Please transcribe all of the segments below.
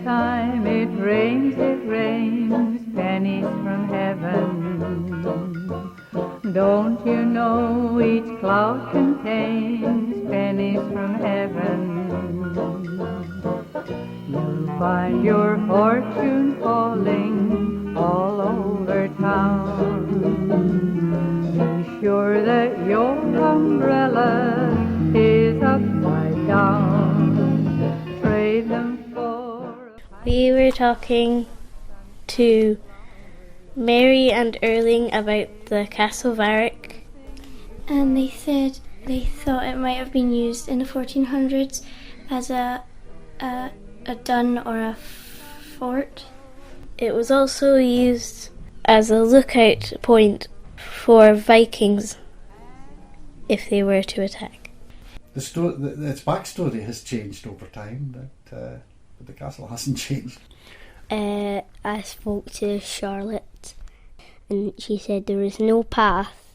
time it rains, pennies from heaven. Don't you know each cloud contains pennies from heaven? You'll find your fortune falling all over town. Be sure that your umbrella is upside down. Trade them for... We were talking to Mary and Erling about the Castle Varrich. And they said they thought it might have been used in the 1400s as a dun or a fort. It was also used as a lookout point for Vikings if they were to attack. Its backstory has changed over time, but the castle hasn't changed. I spoke to Charlotte and she said there was no path,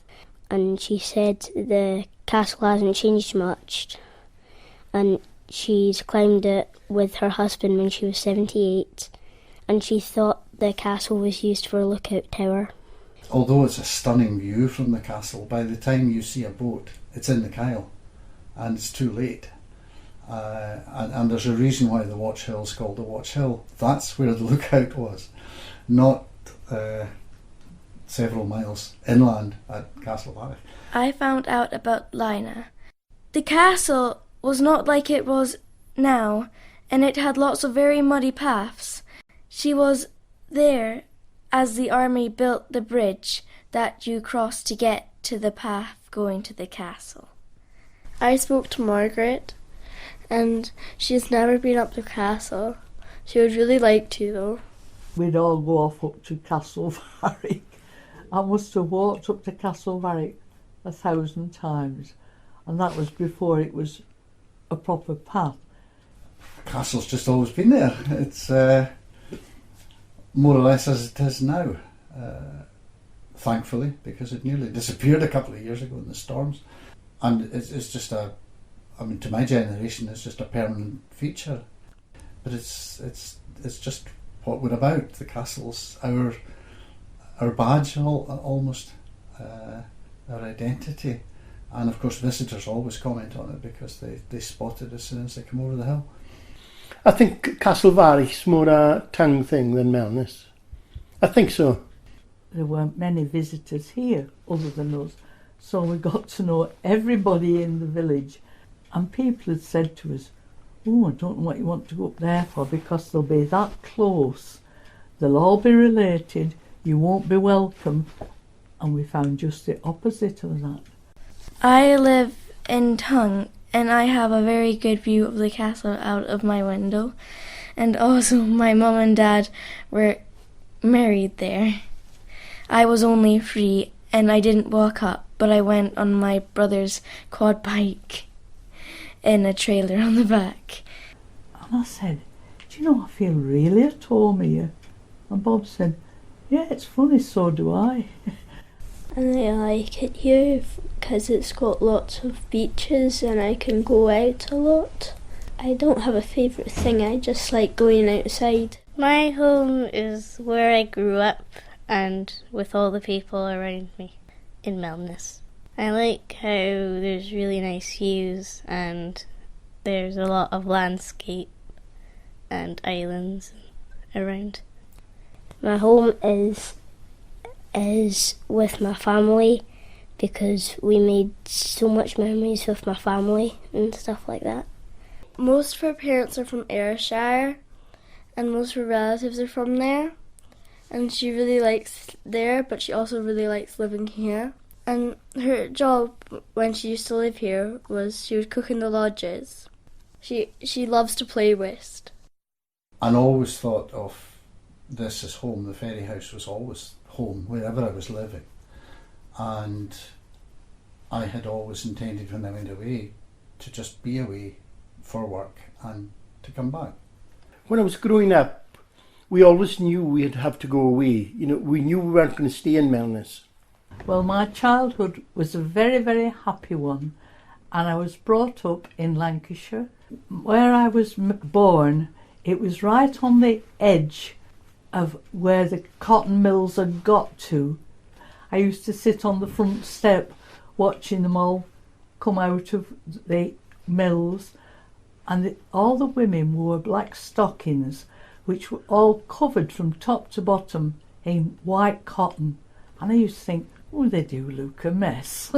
and she said the castle hasn't changed much, and she's climbed it with her husband when she was 78, and she thought the castle was used for a lookout tower. Although it's a stunning view from the castle, by the time you see a boat, it's in the Kyle, and it's too late. And there's a reason why the Watch Hill is called the Watch Hill. That's where the lookout was, not several miles inland at Castle Varrich. I found out about Lina. The castle was not like it was now, and it had lots of very muddy paths. She was there as the army built the bridge that you cross to get to the path going to the castle. I spoke to Margaret, and she's never been up the castle. She would really like to, though. We'd all go off up to Castle Varrich. I must have walked up to Castle Varrich 1,000 times, and that was before it was a proper path. Castle's just always been there. It's more or less as it is now, thankfully, because it nearly disappeared a couple of years ago in the storms. And it's just to my generation, it's just a permanent feature. But it's just what we're about. The castle's our badge, almost, our identity. And of course visitors always comment on it because they spot it as soon as they come over the hill. I think Castle Varrich's more a town thing than Melnis. I think so. There weren't many visitors here other than us, so we got to know everybody in the village. And people had said to us, "Oh, I don't know what you want to go up there for, because they'll be that close. They'll all be related, you won't be welcome." And we found just the opposite of that. I live in Tongue, and I have a very good view of the castle out of my window. And also my mum and dad were married there. I was only 3 and I didn't walk up, but I went on my brother's quad bike in a trailer on the back. And I said, "Do you know, I feel really at home here." And Bob said, "Yeah, it's funny, so do I." And I like it here because it's got lots of beaches and I can go out a lot. I don't have a favourite thing, I just like going outside. My home is where I grew up and with all the people around me in Melnis. I like how there's really nice views and there's a lot of landscape and islands around. My home is with my family because we made so much memories with my family and stuff like that. Most of her parents are from Ayrshire, and most of her relatives are from there. And she really likes there, but she also really likes living here. And her job when she used to live here was she would cook in the lodges. She loves to play whist. And always thought of this as home. The ferry house was always home, wherever I was living. And I had always intended when I went away to just be away for work and to come back. When I was growing up, we always knew we'd have to go away. You know, we knew we weren't going to stay in Melnis. Well, my childhood was a very, very happy one, and I was brought up in Lancashire. Where I was born It was right on the edge of where the cotton mills had got to. I used to sit on the front step watching them all come out of the mills, and all the women wore black stockings which were all covered from top to bottom in white cotton, and I used to think, oh, they do look a mess.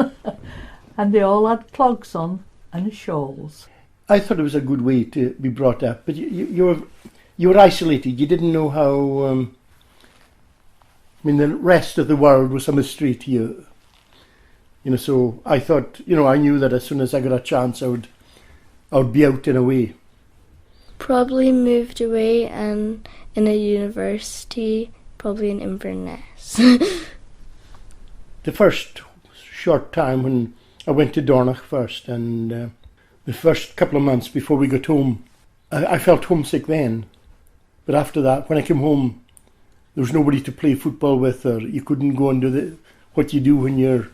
And they all had clogs on and shawls. I thought it was a good way to be brought up, but you were isolated. You didn't know how. The rest of the world was a mystery to you. So I thought, I knew that as soon as I got a chance, I would be out and away. Probably moved away and in a university, probably in Inverness. The first short time when I went to Dornoch first, and the first couple of months before we got home, I felt homesick then. But after that, when I came home, there was nobody to play football with, or you couldn't go and do what you do when you're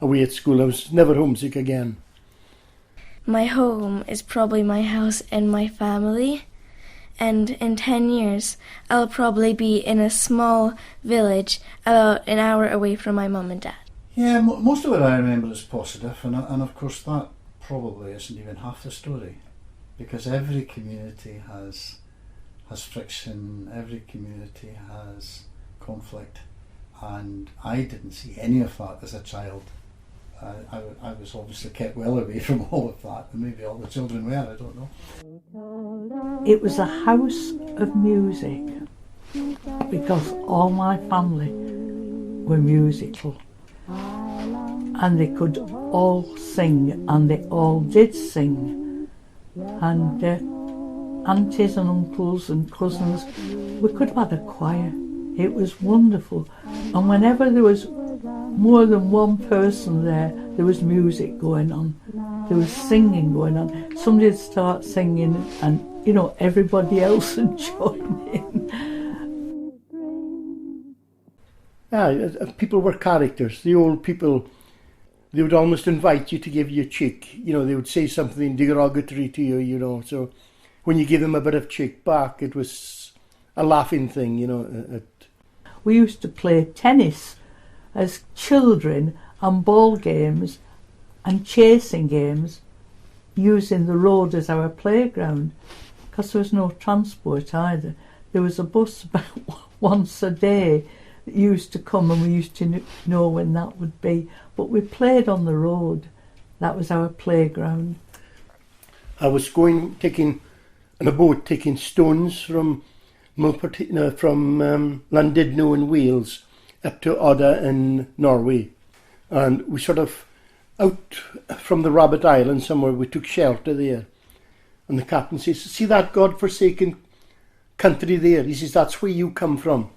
away at school. I was never homesick again. My home is probably my house and my family, and in 10 years I'll probably be in a small village about an hour away from my mum and dad. Yeah, most of what I remember is positive, and of course that probably isn't even half the story, because every community has friction, every community has conflict, and I didn't see any of that as a child. I was obviously kept well away from all of that, and maybe all the children were, I don't know. It was a house of music because all my family were musical, and they could all sing, and they all did sing, and aunties and uncles and cousins, we could have had a choir. It was wonderful, and whenever there was more than one person there was music going on, there was singing going on. Somebody would start singing and everybody else would join in. People were characters. The old people, they would almost invite you to give you a cheek. They would say something derogatory to you, so when you give them a bit of cheek back, it was a laughing thing, We used to play tennis as children, and ball games and chasing games, using the road as our playground, because there was no transport either. There was a bus about once a day that used to come, and we used to know when that would be, but we played on the road. That was our playground. I was taking on a boat, taking stones from Llandudno in Wales up to Odda in Norway, and we sort of out from the Rabbit Island somewhere, we took shelter there, and the captain says, see that God-forsaken country there? He says, that's where you come from.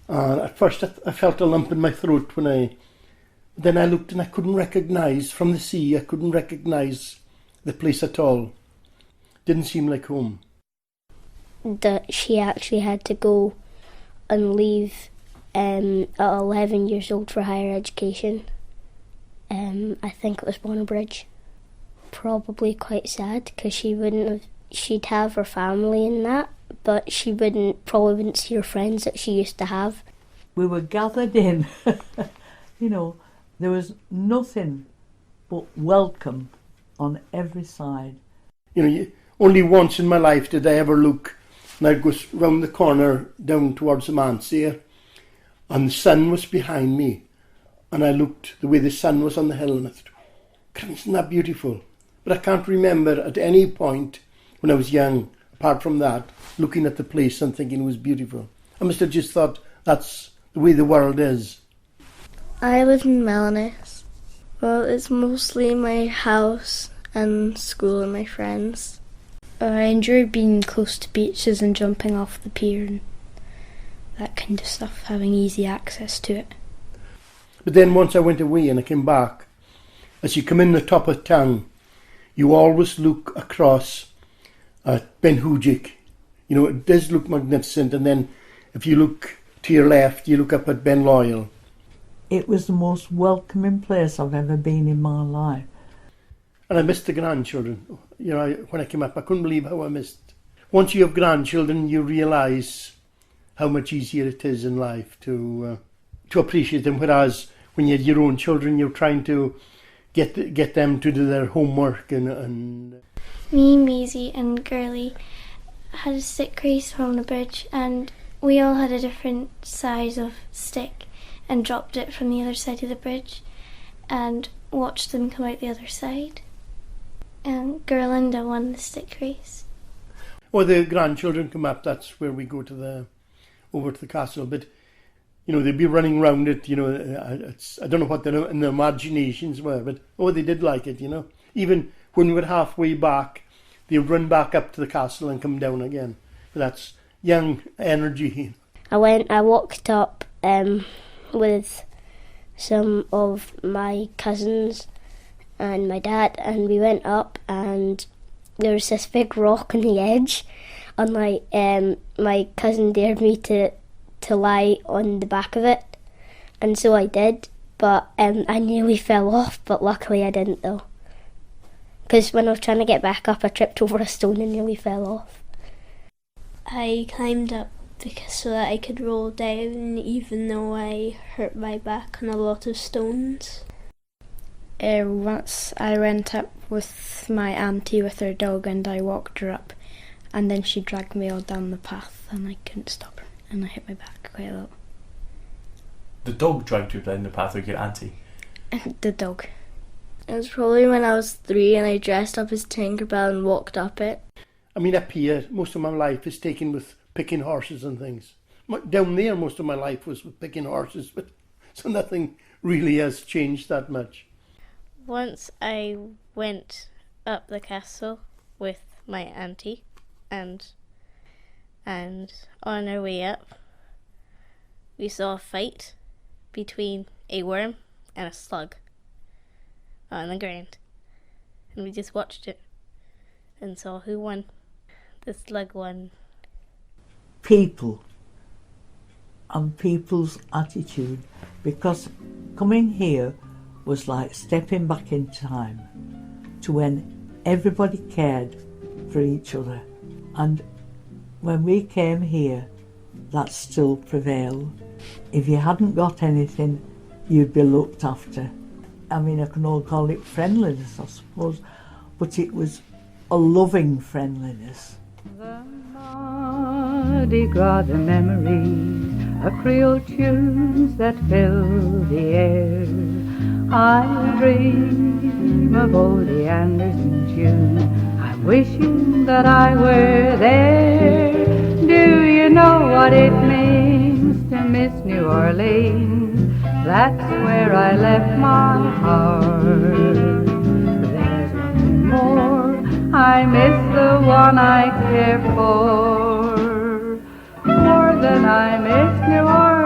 At first I felt a lump in my throat then I looked and I couldn't recognise, from the sea, I couldn't recognise the place at all. Didn't seem like home. That she actually had to go and leave at 11 years old for higher education. I think it was Bonnybridge. Probably quite sad, because she'd have her family in that, but she probably wouldn't see her friends that she used to have. We were gathered in, there was nothing but welcome on every side. Only once in my life did I ever look, and I'd go round the corner down towards the manse here, and the sun was behind me, and I looked the way the sun was on the hill, and I thought, isn't that beautiful? But I can't remember at any point when I was young, apart from that, looking at the place and thinking it was beautiful. I must have just thought that's the way the world is. I live in Melnis. Well, it's mostly my house and school and my friends. I enjoy being close to beaches and jumping off the pier and that kind of stuff, having easy access to it. But then once I went away and I came back, as you come in the top of town, you always look across at Ben Hujik. It does look magnificent, and then if you look to your left, you look up at Ben Loyal. It was the most welcoming place I've ever been in my life. And I missed the grandchildren. When I came up, I couldn't believe how I missed once you have grandchildren, you realise how much easier it is in life to appreciate them. Whereas when you had your own children, you're trying to get them to do their homework and. Me, Maisie and Girly had a stick race from the bridge, and we all had a different size of stick and dropped it from the other side of the bridge and watched them come out the other side. And Gerlinda won the stick race. Or the grandchildren come up, that's where we go over to the castle. But, they'd be running round it, I don't know what their imaginations were, but, they did like it, Even when we were halfway back, they would run back up to the castle and come down again. But that's young energy. I walked up with some of my cousins and my dad, and we went up, and there was this big rock on the edge, and my cousin dared me to lie on the back of it, and so I did, but I nearly fell off, but luckily I didn't though, because when I was trying to get back up I tripped over a stone and nearly fell off. I climbed up so that I could roll down, even though I hurt my back on a lot of stones. Once I went up with my auntie with her dog, and I walked her up, and then she dragged me all down the path and I couldn't stop her, and I hit my back quite a lot. The dog dragged you down the path, or your auntie? The dog. It was probably when I was 3 and I dressed up as Tinkerbell and walked up it. I mean, up here, most of my life is taken with picking horses and things. Down there, most of my life was with picking horses, but so nothing really has changed that much. Once I went up the castle with my auntie, and on our way up, we saw a fight between a worm and a slug on the ground, and we just watched it and saw who won. The slug won. People and people's attitude, because coming here was like stepping back in time to when everybody cared for each other, and when we came here that still prevailed. If you hadn't got anything, you'd be looked after. I mean, I can all call it friendliness, I suppose, but it was a loving friendliness. The Mardi Gras, the memories of Creole tunes that fill the air. I dream of old Leanders in June. I'm wishing that I were there. Do you know what it means to miss New Orleans? That's where I left my heart. There's one more. I miss the one I care for more than I miss New Orleans.